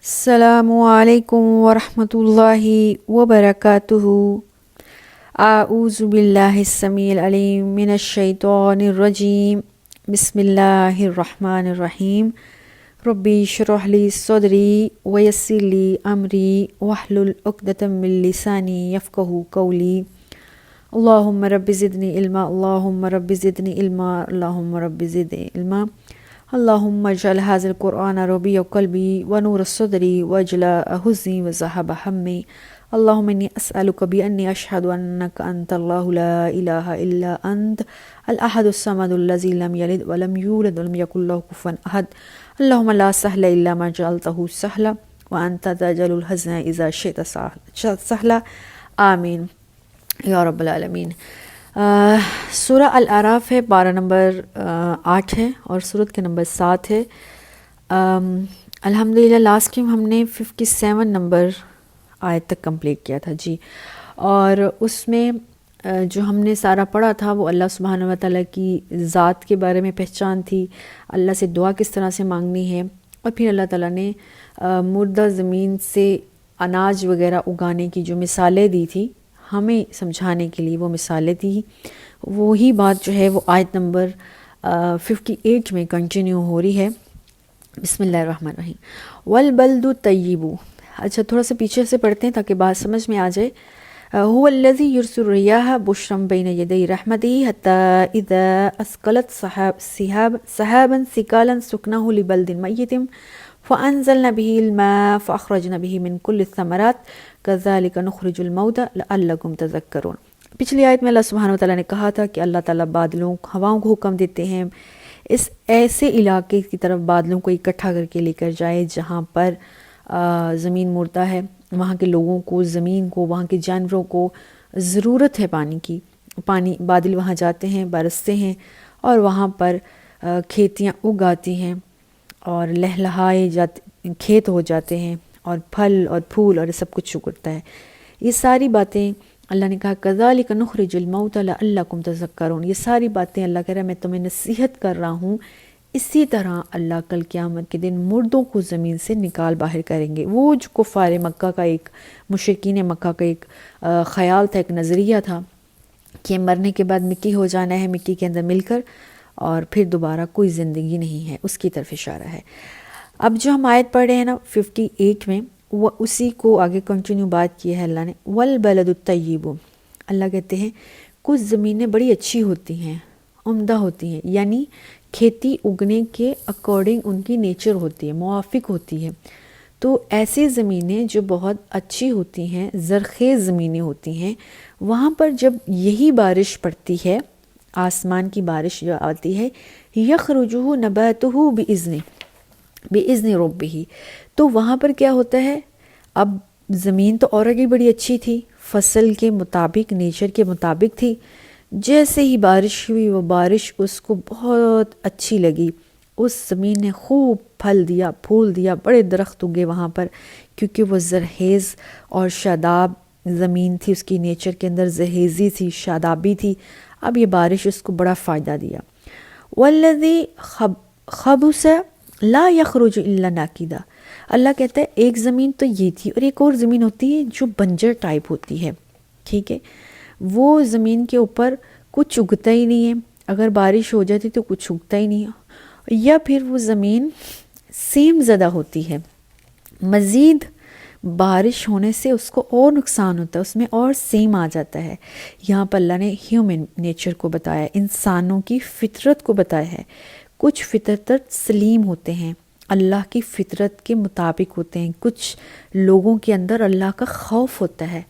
السلام علیکم ورحمۃ اللہ وبرکاتہ۔ اعوذ باللہ السمیع العلیم من الشیطان الرجیم، بسم اللہ الرحمن الرحیم۔ ربی اشرح لی صدری ویسر لی امری واحلل عقدۃ من لسانی یفقہوا قولی۔ اللہم رب زدنی علما، اللہم رب زدنی علما، اللہم رب زدنی علما۔ اللہم اجعل ھذا القرآن ربیع قلبی ونور صدری وجلاء حزنی وذھاب ہمی۔ اللہم انی اسألک بانی اشہد انک انت اللہ لا الہ الا انت الاحد الصمد الذی لم یلد ولم یولد ولم یکن لہ کفوا احد۔ اللہم لا سہل الا ما جعلتہ سہلا وانت تجعل الحزن اذا شئت سہلا، آمین یا رب العالمین۔ سورہ الاعراف ہے، پارہ نمبر 8 ہے اور سورت کے نمبر 7 ہے۔ الحمدللہ لاسٹ ٹائم ہم نے 57 نمبر آیت تک کمپلیٹ کیا تھا جی، اور اس میں جو ہم نے سارا پڑھا تھا وہ اللہ سبحانہ و تعالیٰ کی ذات کے بارے میں پہچان تھی، اللہ سے دعا کس طرح سے مانگنی ہے، اور پھر اللہ تعالیٰ نے مردہ زمین سے اناج وغیرہ اگانے کی جو مثالیں دی تھی ہمیں سمجھانے کے لیے، وہ مثالیں تھی، وہی بات جو ہے وہ آیت نمبر 58 میں کنٹینیو ہو رہی ہے۔ بسم اللہ الرحمن الرحیم۔ والبلد الطیب، اچھا تھوڑا سا پیچھے سے پڑھتے ہیں تاکہ بات سمجھ میں آ جائے۔ هو الذی یرسل الریاح بشرا بین یدی رحمتہ حتی اذا اثقلت سحابا ثقالا سکنہ لبلد میت فانزلنا به الماء فاخرجنا به من كل الثمرات كذلك نخرج الموتى لعلكم تذکرون۔ پچھلی آیت میں اللہ سبحانہ وتعالیٰ نے کہا تھا کہ اللہ تعالیٰ بادلوں ہواؤں کو حکم دیتے ہیں اس ایسے علاقے کی طرف بادلوں کو اکٹھا کر کے لے کر جائے جہاں پر زمین مردہ ہے، وہاں کے لوگوں کو، زمین کو، وہاں کے جانوروں کو ضرورت ہے پانی کی، پانی بادل وہاں جاتے ہیں، برستے ہیں اور وہاں پر کھیتیاں اگاتی ہیں اور لہلہائے جاتے کھیت ہو جاتے ہیں اور پھل اور پھول اور سب کچھ اگتا ہے۔ یہ ساری باتیں اللہ نے کہا کذالک نخرج الموتى لعلکم تذکرون، یہ ساری باتیں اللہ کہہ رہا ہے میں تمہیں نصیحت کر رہا ہوں، اسی طرح اللہ کل قیامت کے دن مردوں کو زمین سے نکال باہر کریں گے۔ وہ جو کفار مکہ کا ایک مشرکین مکہ کا ایک خیال تھا، ایک نظریہ تھا کہ مرنے کے بعد مٹی ہو جانا ہے، مٹی کے اندر مل کر اور پھر دوبارہ کوئی زندگی نہیں ہے، اس کی طرف اشارہ ہے۔ اب جو ہم آیت پڑھ رہے ہیں نا 58 میں، وہ اسی کو آگے کنٹینیو بات کی ہے اللہ نے۔ والبلد الطیب، اللہ کہتے ہیں کچھ زمینیں بڑی اچھی ہوتی ہیں، عمدہ ہوتی ہیں، یعنی کھیتی اگنے کے اکارڈنگ ان کی نیچر ہوتی ہے، موافق ہوتی ہے۔ تو ایسی زمینیں جو بہت اچھی ہوتی ہیں، زرخیز زمینیں ہوتی ہیں، وہاں پر جب یہی بارش پڑتی ہے، آسمان کی بارش جو آتی ہے، یخرجہ نباتہ بإذن ربہ، تو وہاں پر کیا ہوتا ہے، اب زمین تو already بڑی اچھی تھی، فصل کے مطابق، نیچر کے مطابق تھی، جیسے ہی بارش ہوئی وہ بارش اس کو بہت اچھی لگی، اس زمین نے خوب پھل دیا، پھول دیا، بڑے درخت اگے وہاں پر، کیونکہ وہ زرخیز اور شاداب زمین تھی، اس کی نیچر کے اندر زرخیزی تھی، شادابی تھی، اب یہ بارش اس کو بڑا فائدہ دیا۔ والذی خبث لا یخرج الا ناکدا، اللہ کہتا ہے ایک زمین تو یہ تھی، اور ایک اور زمین ہوتی ہے جو بنجر ٹائپ ہوتی ہے، ٹھیک ہے، وہ زمین کے اوپر کچھ اگتا ہی نہیں ہے، اگر بارش ہو جاتی تو کچھ اگتا ہی نہیں ہے، یا پھر وہ زمین سیم زدہ ہوتی ہے، مزید بارش ہونے سے اس کو اور نقصان ہوتا ہے، اس میں اور سیم آ جاتا ہے۔ یہاں پر اللہ نے ہیومن نیچر کو بتایا، انسانوں کی فطرت کو بتایا ہے۔ کچھ فطرت سلیم ہوتے ہیں، اللہ کی فطرت کے مطابق ہوتے ہیں، کچھ لوگوں کے اندر اللہ کا خوف ہوتا ہے،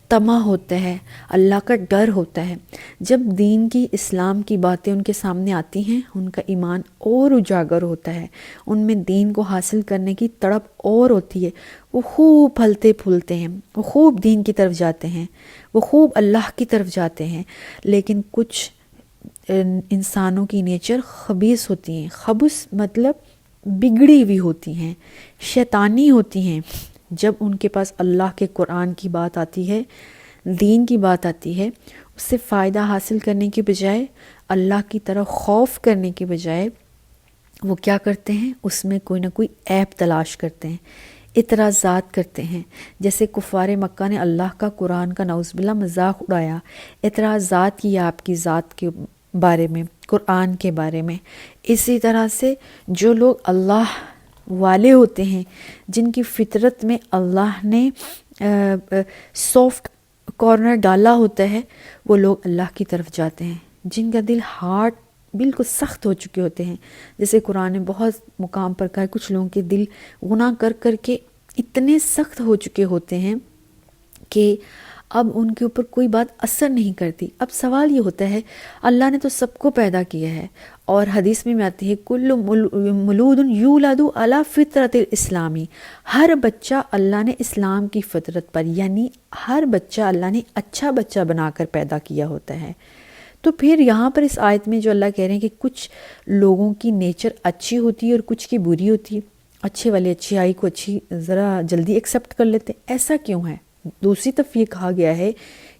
طمع ہوتا ہے، اللہ کا ڈر ہوتا ہے۔ جب دین کی، اسلام کی باتیں ان کے سامنے آتی ہیں، ان کا ایمان اور اجاگر ہوتا ہے، ان میں دین کو حاصل کرنے کی تڑپ اور ہوتی ہے، وہ خوب پھلتے پھولتے ہیں، وہ خوب دین کی طرف جاتے ہیں، وہ خوب اللہ کی طرف جاتے ہیں۔ لیکن کچھ انسانوں کی نیچر خبیث ہوتی ہیں، خبث مطلب بگڑی ہوئی ہوتی ہیں، شیطانی ہوتی ہیں۔ جب ان کے پاس اللہ کے قرآن کی بات آتی ہے، دین کی بات آتی ہے، اس سے فائدہ حاصل کرنے کے بجائے، اللہ کی طرف خوف کرنے کے بجائے، وہ کیا کرتے ہیں، اس میں کوئی نہ کوئی عیب تلاش کرتے ہیں۔ اعتراضات کرتے ہیں، جیسے کفار مکہ نے اللہ کا قرآن کا نعوذ باللہ مذاق اڑایا، اعتراضات کیا آپ کی ذات کے بارے میں، قرآن کے بارے میں۔ اسی طرح سے جو لوگ اللہ والے ہوتے ہیں، جن کی فطرت میں اللہ نے سافٹ کارنر ڈالا ہوتا ہے، وہ لوگ اللہ کی طرف جاتے ہیں۔ جن کا دل ہارڈ بالکل سخت ہو چکے ہوتے ہیں، جیسے قرآن نے بہت مقام پر کہا ہے، کچھ لوگوں کے دل گناہ کر کر کے اتنے سخت ہو چکے ہوتے ہیں کہ اب ان کے اوپر کوئی بات اثر نہیں کرتی۔ اب سوال یہ ہوتا ہے، اللہ نے تو سب کو پیدا کیا ہے، اور حدیث میں آتی ہے کل مولود یولد علی فطرت الاسلامی، ہر بچہ اللہ نے اسلام کی فطرت پر، یعنی ہر بچہ اللہ نے اچھا بچہ بنا کر پیدا کیا ہوتا ہے۔ تو پھر یہاں پر اس آیت میں جو اللہ کہہ رہے ہیں کہ کچھ لوگوں کی نیچر اچھی ہوتی ہے اور کچھ کی بری ہوتی ہے، اچھے والے اچھائی کو ذرا جلدی ایکسیپٹ کر لیتے ہیں، ایسا کیوں ہے؟ دوسری طرف یہ کہا گیا ہے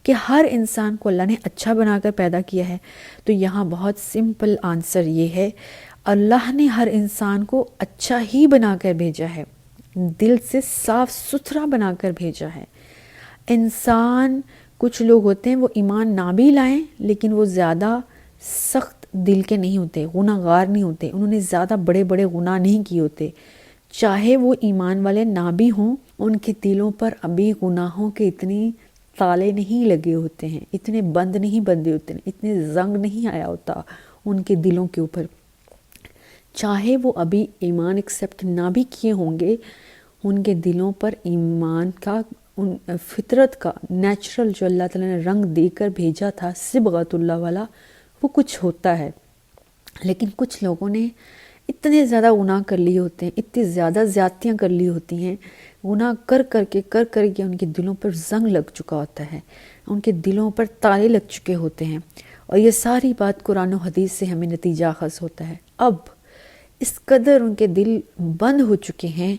کہ ہر انسان کو اللہ نے اچھا بنا کر پیدا کیا ہے۔ تو یہاں بہت سمپل آنسر یہ ہے، اللہ نے ہر انسان کو اچھا ہی بنا کر بھیجا ہے، دل سے صاف ستھرا بنا کر بھیجا ہے۔ انسان کچھ لوگ ہوتے ہیں وہ ایمان نہ بھی لائیں لیکن وہ زیادہ سخت دل کے نہیں ہوتے، گناہ گار نہیں ہوتے، انہوں نے زیادہ بڑے بڑے گناہ نہیں کیے ہوتے، چاہے وہ ایمان والے نہ بھی ہوں، ان کے دلوں پر ابھی گناہوں کے اتنے تالے نہیں لگے ہوتے ہیں، اتنے بند نہیں بندے ہوتے ہیں، اتنے زنگ نہیں آیا ہوتا ان کے دلوں کے اوپر، چاہے وہ ابھی ایمان ایکسیپٹ نہ بھی کیے ہوں گے، ان کے دلوں پر ایمان کا، ان فطرت کا نیچرل جو اللہ تعالیٰ نے رنگ دے کر بھیجا تھا صبغت اللہ والا، وہ کچھ ہوتا ہے۔ لیکن کچھ لوگوں نے اتنے زیادہ گناہ کر لیے ہوتے ہیں، اتنی زیادہ زیادتیاں کر لی ہوتی ہیں، گناہ کر کر کے ان کے دلوں پر زنگ لگ چکا ہوتا ہے، ان کے دلوں پر تالے لگ چکے ہوتے ہیں، اور یہ ساری بات قرآن و حدیث سے ہمیں نتیجہ اخذ ہوتا ہے۔ اب اس قدر ان کے دل بند ہو چکے ہیں،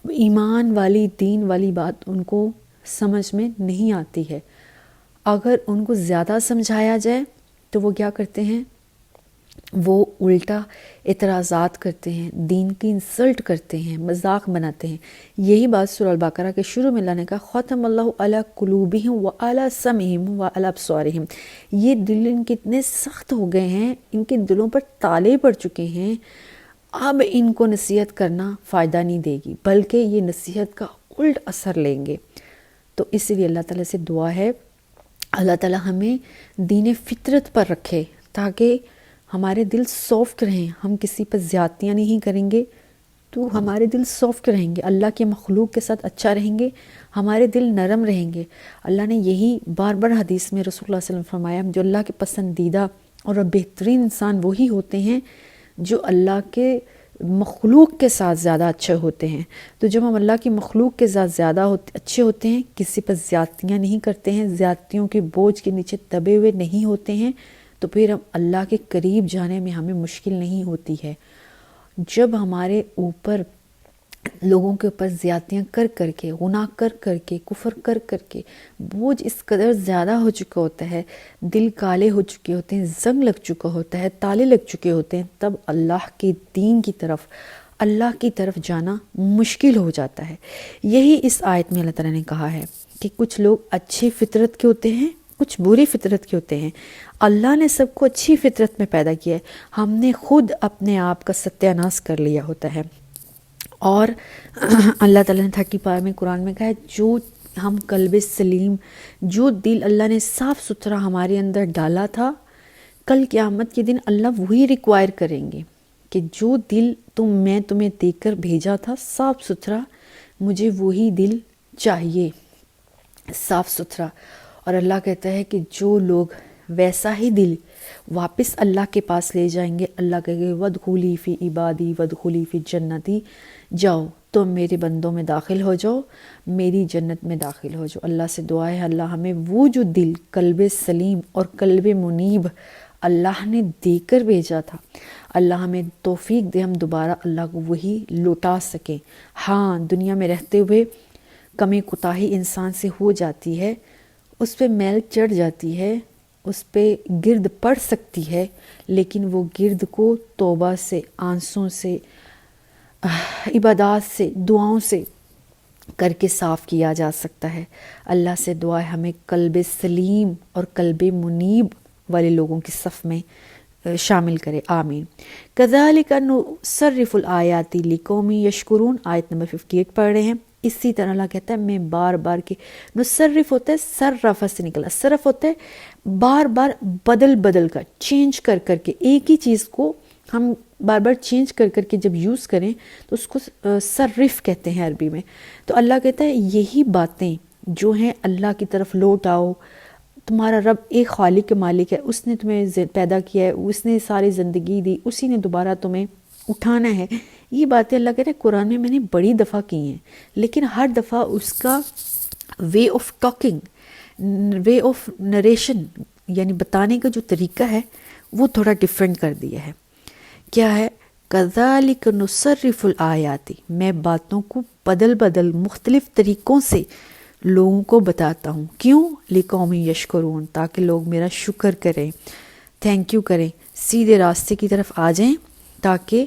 ایمان والی دین والی بات ان کو سمجھ میں نہیں آتی ہے۔ اگر ان کو زیادہ سمجھایا جائے تو وہ کیا کرتے ہیں، وہ الٹا اعتراضات کرتے ہیں، دین کی انسلٹ کرتے ہیں، مذاق بناتے ہیں۔ یہی بات سورہ البقرہ کے شروع میں اللہ نے کہا ختم اللہ علی قلوبہم وعلی سمعہم وعلی ابصارہم، یہ دل ان کے اتنے سخت ہو گئے ہیں، ان کے دلوں پر تالے پڑ چکے ہیں، اب ان کو نصیحت کرنا فائدہ نہیں دے گی، بلکہ یہ نصیحت کا الٹ اثر لیں گے۔ تو اس لیے اللہ تعالیٰ سے دعا ہے اللہ تعالیٰ ہمیں دین فطرت پر رکھے تاکہ ہمارے دل سافٹ رہیں، ہم کسی پر زیادتیاں نہیں کریں گے تو ہمارے دل سافٹ رہیں گے، اللہ کے مخلوق کے ساتھ اچھا رہیں گے، ہمارے دل نرم رہیں گے۔ اللہ نے یہی بار بار حدیث میں رسول اللہ صلی اللہ علیہ وسلم فرمایا، جو اللہ کے پسندیدہ اور بہترین انسان وہی ہوتے ہیں جو اللہ کے مخلوق کے ساتھ زیادہ اچھے ہوتے ہیں۔ تو جب ہم اللہ کی مخلوق کے ساتھ زیادہ اچھے ہوتے ہیں، کسی پر زیادتیاں نہیں کرتے ہیں، زیادتیوں کے بوجھ کے نیچے دبے ہوئے نہیں ہوتے ہیں، تو پھر ہم اللہ کے قریب جانے میں ہمیں مشکل نہیں ہوتی ہے۔ جب ہمارے اوپر لوگوں کے اوپر زیادتیاں کر کر کے، گناہ کر کر کے، کفر کر کر کے بوجھ اس قدر زیادہ ہو چکا ہوتا ہے، دل کالے ہو چکے ہوتے ہیں، زنگ لگ چکا ہوتا ہے، تالے لگ چکے ہوتے ہیں، تب اللہ کے دین کی طرف، اللہ کی طرف جانا مشکل ہو جاتا ہے۔ یہی اس آیت میں اللہ تعالیٰ نے کہا ہے کہ کچھ لوگ اچھی فطرت کے ہوتے ہیں، کچھ بری فطرت کے ہوتے ہیں۔ اللہ نے سب کو اچھی فطرت میں پیدا کیا ہے، ہم نے خود اپنے آپ کا ستیہ ناش کر لیا ہوتا ہے۔ اور اللہ تعالیٰ نے تھکی پار میں قرآن میں کہا ہے، جو ہم قلب سلیم، جو دل اللہ نے صاف ستھرا ہمارے اندر ڈالا تھا، کل قیامت کے دن اللہ وہی ریکوائر کریں گے کہ جو دل میں تمہیں دے کر بھیجا تھا صاف ستھرا، مجھے وہی دل چاہیے صاف ستھرا۔ اور اللہ کہتا ہے کہ جو لوگ ویسا ہی دل واپس اللہ کے پاس لے جائیں گے، اللہ کہے گے وَادْخُلِي فِي عِبَادِي وَادْخُلِي فِي جَنَّتِي، جاؤ تم میرے بندوں میں داخل ہو جاؤ، میری جنت میں داخل ہو جاؤ۔ اللہ سے دعا ہے اللہ ہمیں وہ جو دل قلب سلیم اور قلب منیب اللہ نے دے کر بھیجا تھا، اللہ ہمیں توفیق دے ہم دوبارہ اللہ کو وہی لوٹا سکیں۔ ہاں دنیا میں رہتے ہوئے کمی کوتاہی انسان سے ہو جاتی ہے، اس پہ میل چڑھ جاتی ہے، اس پہ گرد پڑ سکتی ہے، لیکن وہ گرد کو توبہ سے، آنسوں سے، عبادات سے، دعاؤں سے کر کے صاف کیا جا سکتا ہے۔ اللہ سے دعا ہے ہمیں قلب سلیم اور قلب منیب والے لوگوں کی صف میں شامل کرے، آمین۔ کذالک نصرف الآیات لقوم یشکرون، آیت نمبر 58 پڑھ رہے ہیں۔ اسی طرح اللہ کہتا ہے میں بار بار کے نصرف ہوتا ہے صرف سے نکلا، صرف ہوتا ہے بار بار بدل بدل کر، چینج کر کر کے، ایک ہی چیز کو ہم بار بار چینج کر کر کے جب یوز کریں تو اس کو صرف کہتے ہیں عربی میں۔ تو اللہ کہتا ہے یہی باتیں جو ہیں اللہ کی طرف لوٹ آؤ، تمہارا رب ایک خالق کے مالک ہے، اس نے تمہیں پیدا کیا ہے، اس نے ساری زندگی دی، اسی نے دوبارہ تمہیں اٹھانا ہے۔ یہ باتیں اللہ کہتے ہیں قرآن میں نے بڑی دفعہ کی ہیں، لیکن ہر دفعہ اس کا way of talking, way of narration, یعنی بتانے کا جو طریقہ ہے وہ تھوڑا ڈیفرنٹ کر دیا ہے۔ کیا ہے؟ کذالک نصرف الآیات، میں باتوں کو بدل بدل مختلف طریقوں سے لوگوں کو بتاتا ہوں۔ کیوں؟ لقوم یشکرون، تاکہ لوگ میرا شکر کریں، تھینک یو کریں، سیدھے راستے کی طرف آ جائیں، تاکہ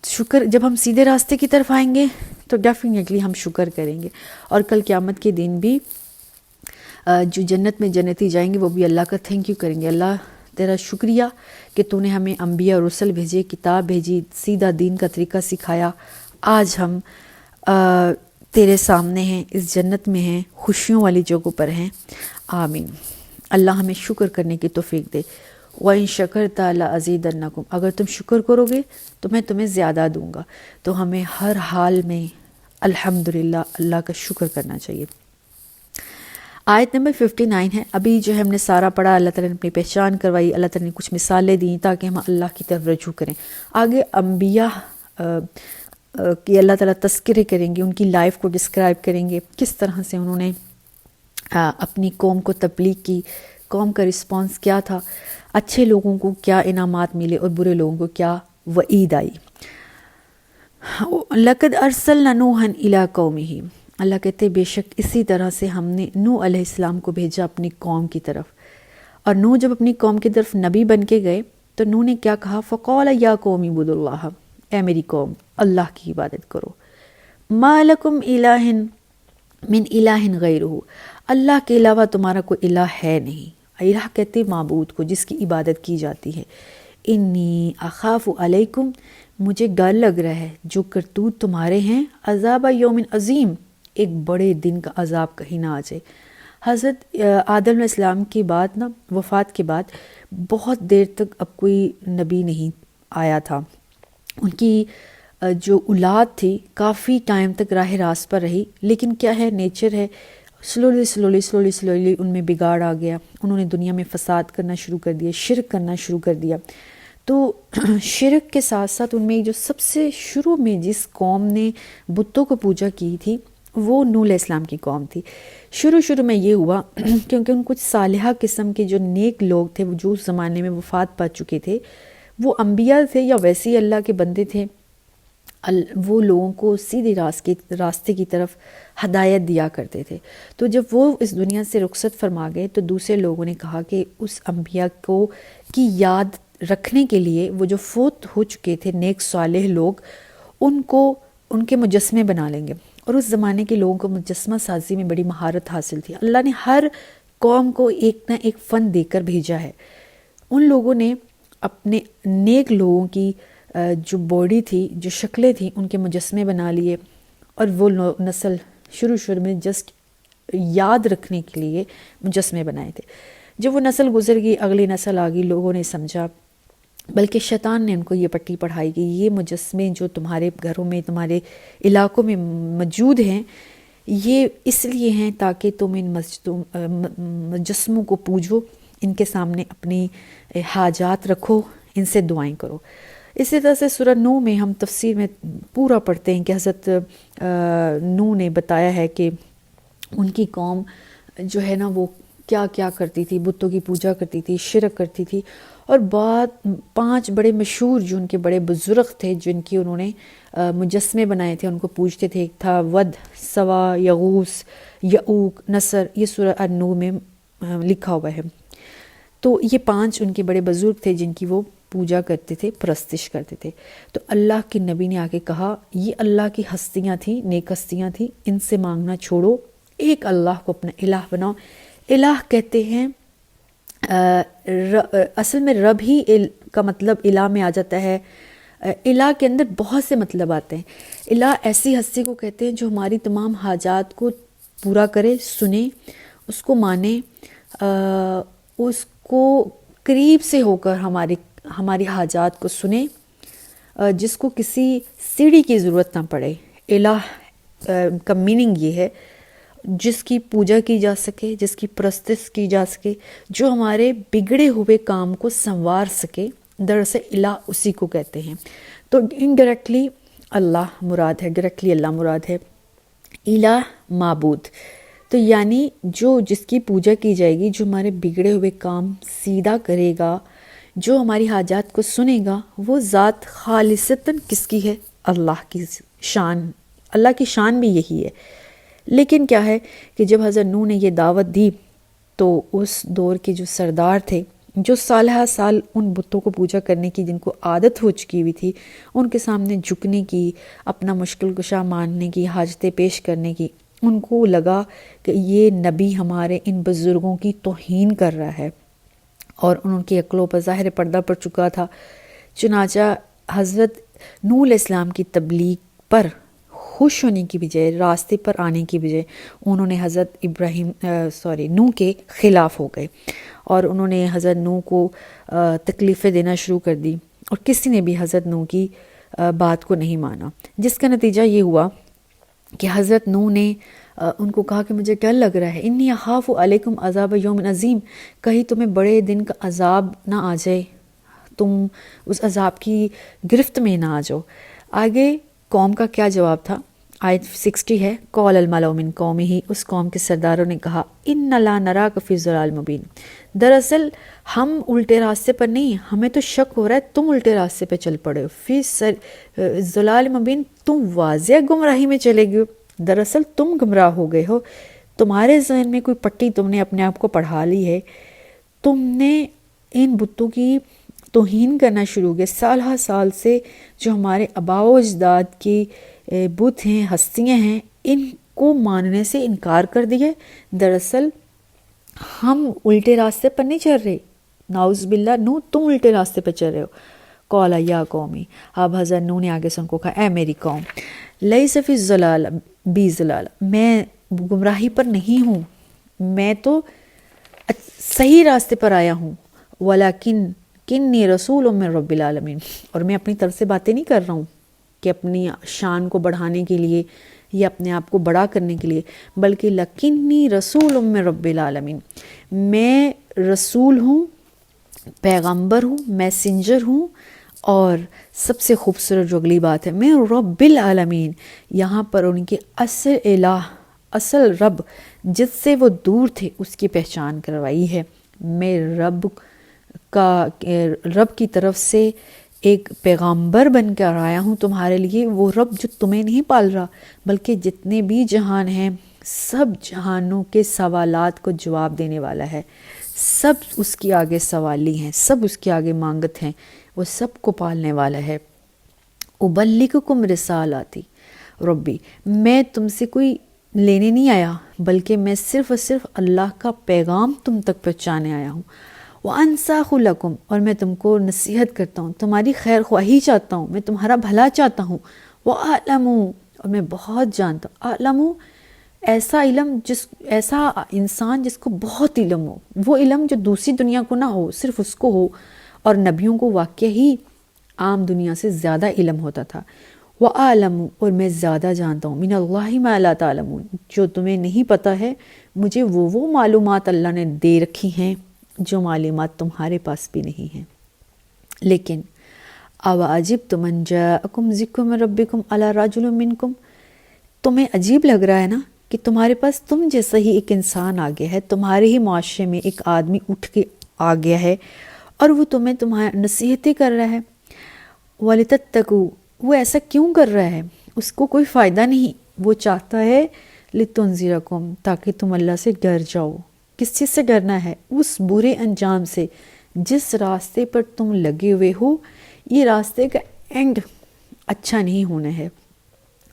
شکر، جب ہم سیدھے راستے کی طرف آئیں گے تو ڈیفینیٹلی ہم شکر کریں گے، اور کل قیامت کے دن بھی جو جنت میں جنتی جائیں گے وہ بھی اللہ کا تھینک یو کریں گے، اللہ تیرا شکریہ کہ تو نے ہمیں انبیاء اور رسل بھیجے، کتاب بھیجی، سیدھا دین کا طریقہ سکھایا، آج ہم تیرے سامنے ہیں، اس جنت میں ہیں، خوشیوں والی جگہوں پر ہیں، آمین۔ اللہ ہمیں شکر کرنے کی توفیق دے۔ وَإِن شَكَرْتَ لَأَزِيدَنَّكُمْ، اگر تم شکر کرو گے تو میں تمہیں زیادہ دوں گا۔ تو ہمیں ہر حال میں الحمدللہ اللہ کا شکر کرنا چاہیے۔ آیت نمبر 59 ہے، ابھی جو ہم نے سارا پڑھا، اللہ تعالیٰ نے اپنی پہچان کروائی، اللہ تعالیٰ نے کچھ مثالیں دیں تاکہ ہم اللہ کی طرف رجوع کریں۔ آگے انبیاء کہ اللہ تعالیٰ تذکرے کریں گے، ان کی لائف کو ڈسکرائب کریں گے، کس طرح سے انہوں نے اپنی قوم کو تبلیغ کی، قوم کا رسپانس کیا تھا، اچھے لوگوں کو کیا انعامات ملے اور برے لوگوں کو کیا وعید آئی۔ لَقَدْ أَرْسَلْنَا نُوحًا إِلَىٰ قَوْمِهِ، اللہ کہتے بے شک اسی طرح سے ہم نے نوح علیہ السلام کو بھیجا اپنی قوم کی طرف، اور نوح جب اپنی قوم کی طرف نبی بن کے گئے تو نوح نے کیا کہا؟ فَقَالَ يَا قَوْمِ اعْبُدُوا اللَّهَ، اے میری قوم اللہ کی عبادت کرو۔ مَا لَكُمْ إِلَٰهٍ مِّنْ إِلَٰهٍ غَيْرُهُ، اللہ کے علاوہ تمہارا کوئی الہ ہے نہیں۔ الہ کہتے معبود کو جس کی عبادت کی جاتی ہے۔ انی اخاف علیکم، مجھے ڈر لگ رہا ہے جو کرتوت تمہارے ہیں، عذاب یوم عظیم، ایک بڑے دن کا عذاب کہیں نہ آ جائے۔ حضرت آدم علیہ السلام کی بعد نا، وفات کے بعد بہت دیر تک اب کوئی نبی نہیں آیا تھا، ان کی جو اولاد تھی کافی ٹائم تک راہ راست پر رہی، لیکن کیا ہے، نیچر ہے، سلولی ان میں بگاڑ آ گیا، انہوں نے دنیا میں فساد کرنا شروع کر دیا، شرک کرنا شروع کر دیا۔ تو شرک کے ساتھ ساتھ ان میں جو سب سے شروع میں جس قوم نے بتوں کو پوجا کی تھی وہ نوح علیہ السلام کی قوم تھی۔ شروع میں یہ ہوا کیونکہ ان کچھ صالحہ قسم کے جو نیک لوگ تھے، وہ جو اس زمانے میں وفات پا چکے تھے، وہ انبیاء تھے یا ویسے ہی اللہ کے بندے تھے، وہ لوگوں کو سیدھے راستے کی طرف ہدایت دیا کرتے تھے۔ تو جب وہ اس دنیا سے رخصت فرما گئے تو دوسرے لوگوں نے کہا کہ اس انبیاء کو کی یاد رکھنے کے لیے وہ جو فوت ہو چکے تھے نیک صالح لوگ، ان کے مجسمے بنا لیں گے۔ اور اس زمانے کے لوگوں کو مجسمہ سازی میں بڑی مہارت حاصل تھی، اللہ نے ہر قوم کو ایک نہ ایک فن دے کر بھیجا ہے۔ ان لوگوں نے اپنے نیک لوگوں کی جو باڈی تھی، جو شکلیں تھیں، ان کے مجسمے بنا لیے، اور وہ نسل شروع میں جسٹ یاد رکھنے کے لیے مجسمے بنائے تھے۔ جب وہ نسل گزر گئی، اگلی نسل آ گئی، لوگوں نے سمجھا، بلکہ شیطان نے ان کو یہ پٹی پڑھائی کہ یہ مجسمے جو تمہارے گھروں میں، تمہارے علاقوں میں موجود ہیں، یہ اس لیے ہیں تاکہ تم ان مجسموں کو پوجو، ان کے سامنے اپنی حاجات رکھو، ان سے دعائیں کرو۔ اسی طرح سے سورہ نوح میں ہم تفسیر میں پورا پڑھتے ہیں کہ حضرت نوح نے بتایا ہے کہ ان کی قوم جو ہے نا وہ کیا کیا کرتی تھی، بتوں کی پوجا کرتی تھی، شرک کرتی تھی، اور 5 بڑے مشہور جو ان کے بڑے بزرگ تھے جن کی انہوں نے مجسمے بنائے تھے، ان کو پوجتے تھے، ایک تھا ود، سوا، یغوث، یعوق، نصر، یہ سورہ النوح میں لکھا ہوا ہے۔ تو یہ 5 ان کے بڑے بزرگ تھے جن کی وہ پوجا کرتے تھے، پرستش کرتے تھے۔ تو اللہ کے نبی نے آ کے کہا یہ اللہ کی ہستیاں تھیں، نیک ہستیاں تھیں، ان سے مانگنا چھوڑو، ایک اللہ کو اپنا الہ بناؤ۔ الہ کہتے ہیں اصل میں رب ہی کا مطلب الہ میں آ جاتا ہے۔ الہ کے اندر بہت سے مطلب آتے ہیں۔ الہ ایسی ہستی کو کہتے ہیں جو ہماری تمام حاجات کو پورا کرے، سنے، اس کو مانے، اس کو قریب سے ہو کر ہماری حاجات کو سنے، جس کو کسی سیڑھی کی ضرورت نہ پڑے۔ الہ کا میننگ یہ ہے جس کی پوجا کی جا سکے، جس کی پرستش کی جا سکے، جو ہمارے بگڑے ہوئے کام کو سنوار سکے، دراصل الہ اسی کو کہتے ہیں۔ تو انڈائریکٹلی اللہ مراد ہے، ڈائریکٹلی اللہ مراد ہے۔ الہ معبود، تو یعنی جس کی پوجا کی جائے گی، جو ہمارے بگڑے ہوئے کام سیدھا کرے گا، جو ہماری حاجات کو سنے گا، وہ ذات خالصتاً کس کی ہے؟ اللہ کی شان۔ اللہ کی شان بھی یہی ہے۔ لیکن کیا ہے کہ جب حضرت نوح نے یہ دعوت دی تو اس دور کے جو سردار تھے، جو سالہ سال ان بتوں کو پوجا کرنے کی جن کو عادت ہو چکی ہوئی تھی، ان کے سامنے جھکنے کی، اپنا مشکل کشا ماننے کی، حاجتیں پیش کرنے کی، ان کو لگا کہ یہ نبی ہمارے ان بزرگوں کی توہین کر رہا ہے، اور ان کی عقلوں پر ظاہر پردہ پڑ چکا تھا۔ چنانچہ حضرت نوح علیہ السلام کی تبلیغ پر خوش ہونے کی بجائے، راستے پر آنے کی بجائے، انہوں نے حضرت نوح کے خلاف ہو گئے، اور انہوں نے حضرت نوح کو تکلیفیں دینا شروع کر دی، اور کسی نے بھی حضرت نوح کی بات کو نہیں مانا، جس کا نتیجہ یہ ہوا کہ حضرت نوح نے ان کو کہا کہ مجھے ڈر لگ رہا ہے، انی اخاف علیکم عذاب یوم عظیم، کہیں تمہیں بڑے دن کا عذاب نہ آ جائے، تم اس عذاب کی گرفت میں نہ آ جاؤ۔ آگے قوم کا کیا جواب تھا؟ آیت 60 ہے، قال الملأ من قومہ، اس قوم کے سرداروں نے کہا، ان لا نراک فی ضلال مبین، دراصل ہم الٹے راستے پر نہیں، ہمیں تو شک ہو رہا ہے تم الٹے راستے پہ چل پڑے ہو، فی ضلال مبین، تم واضح گمراہی میں چلے گئے ہو، دراصل تم گمراہ ہو گئے ہو، تمہارے ذہن میں کوئی پٹی تم نے اپنے آپ کو پڑھا لی ہے، تم نے ان بتوں کی توہین کرنا شروع ہو گئے۔ سالہ سال سے جو ہمارے آباء و اجداد کی بت ہیں، ہستیاں ہیں، ان کو ماننے سے انکار کر دیا۔ دراصل ہم الٹے راستے پر نہیں چل رہے، نعوذ باللہ، نوح تم الٹے راستے پہ چل رہے ہو۔ قال یا قومی، اب حضرت نوح نے آگے سے ان کو کہا، اے میری قوم، لیس فی الضلال بی ضلال، میں گمراہی پر نہیں ہوں، میں تو صحیح راستے پر آیا ہوں، ولیکن کنی رسول من رب العالمین، اور میں اپنی طرف سے باتیں نہیں کر رہا ہوں کہ اپنی شان کو بڑھانے کے لیے یا اپنے آپ کو بڑا کرنے کے لیے، بلکہ لکنی رسول من رب العالمین، میں رسول ہوں، پیغمبر ہوں، میسنجر ہوں، اور سب سے خوبصورت جو اگلی بات ہے، میں رب العالمین، یہاں پر ان کے اصل الہ، اصل رب جس سے وہ دور تھے، اس کی پہچان کروائی ہے۔ میں رب کی طرف سے ایک پیغمبر بن کر آیا ہوں تمہارے لیے، وہ رب جو تمہیں نہیں پال رہا، بلکہ جتنے بھی جہان ہیں، سب جہانوں کے سوالات کو جواب دینے والا ہے، سب اس کے آگے سوالی ہیں، سب اس کے آگے مانگت ہیں، وہ سب کو پالنے والا ہے۔ ابلغکم رسالاتی ربی، میں تم سے کوئی لینے نہیں آیا، بلکہ میں صرف اور صرف اللہ کا پیغام تم تک پہنچانے آیا ہوں۔ وَأَنْصَحُ لَكُمْ، اور میں تم کو نصیحت کرتا ہوں، تمہاری خیر خواہی چاہتا ہوں، میں تمہارا بھلا چاہتا ہوں۔ وَأَعْلَمُ، اور میں بہت جانتا ہوں، اعلم، ایسا علم، ایسا انسان جس کو بہت علم ہو، وہ علم جو دوسری دنیا کو نہ ہو، صرف اس کو ہو، اور نبیوں کو واقعی ہی عام دنیا سے زیادہ علم ہوتا تھا۔ وَأَعْلَمُ، اور میں زیادہ جانتا ہوں، مِنَ اللَّهِ مَا لَا تَعْلَمُونَ، جو تمہیں نہیں پتہ ہے، مجھے وہ معلومات اللہ نے دے رکھی ہیں جو معلومات تمہارے پاس بھی نہیں ہیں۔ لیکن أَوَعَجِبْتُمْ أَنْ جَاءَكُمْ ذِكْرٌ مِّن رَبِّكُمْ عَلَىٰ رَجُلٍ مِّنْكُمْ، تمہیں عجیب لگ رہا ہے نا کہ تمہارے پاس تم جیسا ہی ایک انسان آ گیا ہے، تمہارے ہی معاشرے میں ایک آدمی اٹھ کے آ گیا ہے، اور وہ تمہیں نصیحتیں کر رہا ہے۔ وَلِتَتَّقُوا، وہ ایسا کیوں کر رہا ہے؟ اس کو کوئی فائدہ نہیں، وہ چاہتا ہے لِتُنذِرَكُمْ، تاکہ تم اللہ سے ڈر جاؤ۔ کس چیز سے ڈرنا ہے؟ اس برے انجام سے جس راستے پر تم لگے ہوئے ہو یہ راستے کا اینڈ اچھا نہیں ہونا ہے.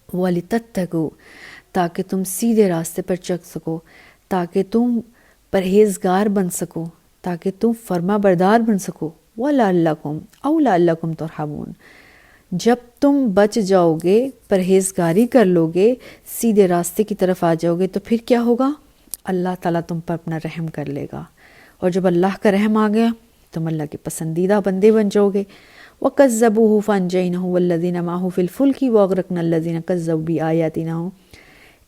وَلِتَتَّقُوا تاکہ تم سیدھے راستے پر چل سکو، تاکہ تم پرہیزگار بن سکو، تاکہ تم فرما بردار بن سکو. وَلَعَلَّكُمْ أَوْ لَعَلَّكُمْ تُرْحَمُونَ جب تم بچ جاؤ گے، پرہیزگاری کر لو گے، سیدھے راستے کی طرف آ جاؤ گے تو پھر کیا ہوگا؟ اللہ تعالیٰ تم پر اپنا رحم کر لے گا، اور جب اللہ کا رحم آ گیا تم اللہ کے پسندیدہ بندے بن جاؤ گے. وَكَذَّبُوهُ فَأَنجَيْنَاهُ وَالَّذِينَ مَعَهُ فِي الْفُلْكِ وَأَغْرَقْنَا الَّذِينَ كَذَّبُوا بِآيَاتِنَا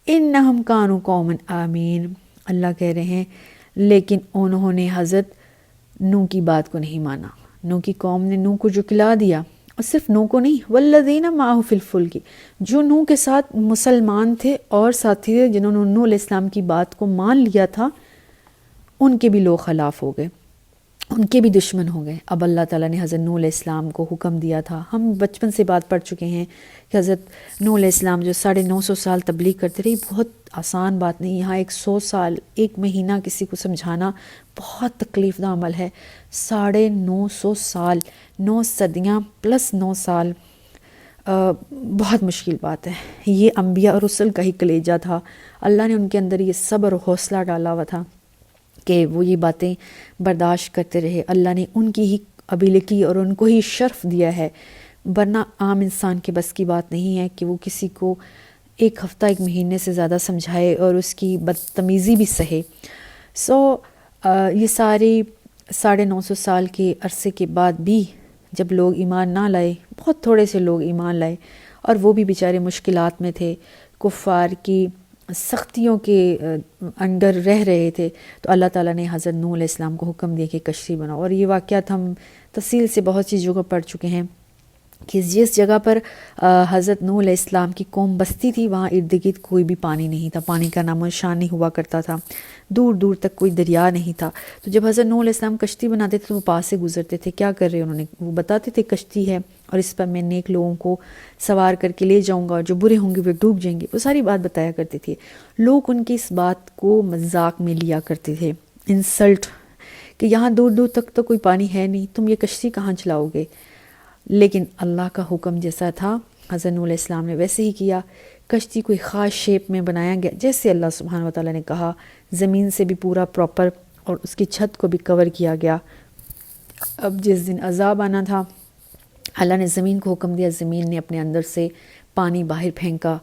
إِنَّهُمْ كَانُوا قَوْمًا آمِينَ. اللہ کہہ رہے ہیں لیکن انہوں نے حضرت نوح کی بات کو نہیں مانا. نوح کی قوم نے نوح کو جھٹلا دیا، اور صرف نوح کو نہیں، والذین معہ فی الفلک جو نوح کے ساتھ مسلمان تھے اور ساتھی تھے جنہوں نے نوح علیہ السلام کی بات کو مان لیا تھا، ان کے بھی لوگ خلاف ہو گئے، ان کے بھی دشمن ہو گئے. اب اللہ تعالیٰ نے حضرت نوح علیہ السلام کو حکم دیا تھا. ہم بچپن سے بات پڑھ چکے ہیں کہ حضرت نوح علیہ السلام جو 950 سال تبلیغ کرتے رہے، بہت آسان بات نہیں. یہاں 100 سال 1 مہینہ کسی کو سمجھانا بہت تکلیف دہ عمل ہے. 950 سال، 9 صدیاں پلس 9 سال، بہت مشکل بات ہے. یہ انبیاء اور رسل کا ہی کلیجہ تھا. اللہ نے ان کے اندر یہ صبر و حوصلہ ڈالا ہوا تھا کہ وہ یہ باتیں برداشت کرتے رہے. اللہ نے ان کی ہی ابیلٹی اور ان کو ہی شرف دیا ہے، ورنہ عام انسان کے بس کی بات نہیں ہے کہ وہ کسی کو 1 ہفتہ 1 مہینے سے زیادہ سمجھائے اور اس کی بدتمیزی بھی سہے. یہ ساری 950 سال کے عرصے کے بعد بھی جب لوگ ایمان نہ لائے، بہت تھوڑے سے لوگ ایمان لائے، اور وہ بھی بیچارے مشکلات میں تھے، کفار کی سختیوں کے انڈر رہ رہے تھے، تو اللہ تعالیٰ نے حضرت نوح علیہ السلام کو حکم دیا کہ کشتی بناؤ. اور یہ واقعات ہم تفصیل سے بہت سی جگہ پڑھ چکے ہیں کہ جس جگہ پر حضرت نوح علیہ السلام کی قوم بستی تھی وہاں ارد گرد کوئی بھی پانی نہیں تھا، پانی کا نام و نشان نہیں ہوا کرتا تھا، دور دور تک کوئی دریا نہیں تھا. تو جب حضرت نوح علیہ السلام کشتی بناتے تھے تو وہ پاس سے گزرتے تھے. کیا کر رہے انہوں نے؟ وہ بتاتے تھے کشتی ہے اور اس پر میں نیک لوگوں کو سوار کر کے لے جاؤں گا، اور جو برے ہوں گے وہ ڈوب جائیں گے. وہ ساری بات بتایا کرتے تھے. لوگ ان کی اس بات کو مذاق میں لیا کرتے تھے، انسلٹ، کہ یہاں دور دور تک تو کوئی پانی ہے نہیں، تم یہ کشتی کہاں چلاؤ گے؟ لیکن اللہ کا حکم جیسا تھا حضرت نوح علیہ السلام نے ویسے ہی کیا. کشتی کوئی خاص شیپ میں بنایا گیا جیسے اللہ سبحانہ وتعالیٰ نے کہا، زمین سے بھی پورا پراپر، اور اس کی چھت کو بھی کور کیا گیا. اب جس دن عذاب آنا تھا اللہ نے زمین کو حکم دیا، زمین نے اپنے اندر سے پانی باہر پھینکا،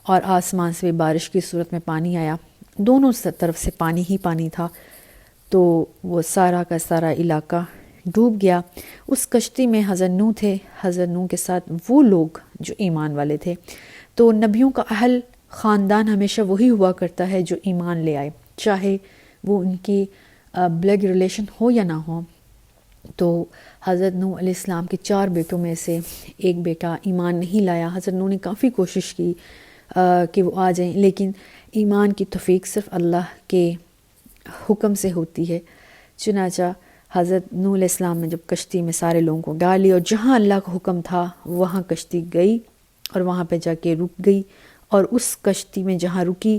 اور آسمان سے بھی بارش کی صورت میں پانی آیا. دونوں طرف سے پانی ہی پانی تھا، تو وہ سارا کا سارا علاقہ ڈوب گیا. اس کشتی میں حضرت نوح تھے، حضرت نوح کے ساتھ وہ لوگ جو ایمان والے تھے. تو نبیوں کا اہل خاندان ہمیشہ وہی ہوا کرتا ہے جو ایمان لے آئے، چاہے وہ ان کی بلڈ ریلیشن ہو یا نہ ہو. تو حضرت نوح علیہ السلام کے 4 بیٹوں میں سے ایک بیٹا ایمان نہیں لایا. حضرت نوح نے کافی کوشش کی کہ وہ آ جائیں، لیکن ایمان کی توفیق صرف اللہ کے حکم سے ہوتی ہے. چنانچہ حضرت نوح علیہ السلام نے جب کشتی میں سارے لوگوں کو ڈالی اور جہاں اللہ کا حکم تھا وہاں کشتی گئی اور وہاں پہ جا کے رک گئی، اور اس کشتی میں جہاں رکی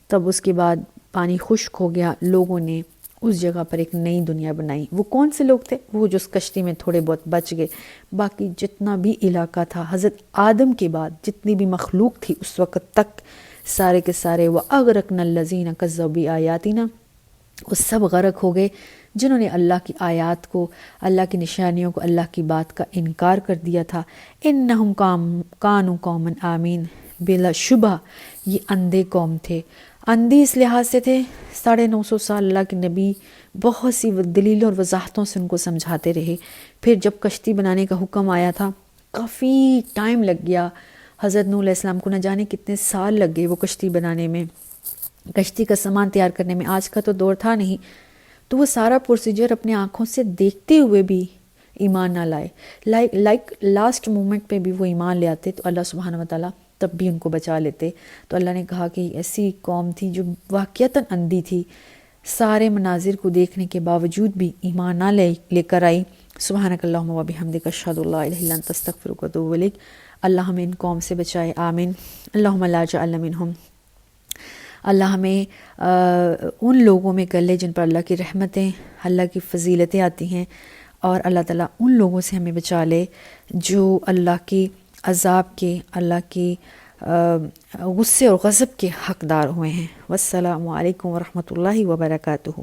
تب اس کے بعد پانی خشک ہو گیا. لوگوں نے اس جگہ پر ایک نئی دنیا بنائی. وہ کون سے لوگ تھے؟ وہ جو اس کشتی میں تھوڑے بہت بچ گئے. باقی جتنا بھی علاقہ تھا حضرت آدم کے بعد جتنی بھی مخلوق تھی اس وقت تک، سارے کے سارے وَأَغْرَقْنَا الَّذِينَ كَذَّبُوا بِآيَاتِنَا وہ سب غرق ہو گئے جنہوں نے اللہ کی آیات کو، اللہ کی نشانیوں کو، اللہ کی بات کا انکار کر دیا تھا. اِنَّهُمْ كَانُوا قَوْمًا آمین بلا شبہ یہ اندھے قوم تھے. اندھی اس لحاظ سے تھے 950 سال اللہ کے نبی بہت سی دلیلوں اور وضاحتوں سے ان کو سمجھاتے رہے. پھر جب کشتی بنانے کا حکم آیا تھا کافی ٹائم لگ گیا. حضرت نوح علیہ السلام کو نہ جانے کتنے سال لگ گئے وہ کشتی بنانے میں، کشتی کا سامان تیار کرنے میں. آج کا تو دور تھا نہیں، تو وہ سارا پروسیجر اپنے آنکھوں سے دیکھتے ہوئے بھی ایمان نہ لائے. لائک لاسٹ مومنٹ پہ بھی وہ ایمان لے آتے تو اللہ سبحانہ وتعالیٰ تب بھی ان کو بچا لیتے. تو اللہ نے کہا کہ ایسی قوم تھی جو واقعتاً اندھی تھی، سارے مناظر کو دیکھنے کے باوجود بھی ایمان نہ لے کر آئی. سبحانک اللہم و بحمدک اشہد ان لا الہ الا انت استغفرک و اتوب الیک. اللہ ہمیں ان قوم سے بچائے، آمین. اللہم لا تجعلنا منہم. اللہ ہمیں ان لوگوں میں کر لے جن پر اللہ کی رحمتیں، اللہ کی فضیلتیں آتی ہیں، اور اللہ تعالیٰ ان لوگوں سے ہمیں بچا لے جو اللہ کی عذاب کے، اللہ کی غصے اور غضب کے حقدار ہوئے ہیں۔ والسلام علیکم ورحمۃ اللہ وبرکاتہ۔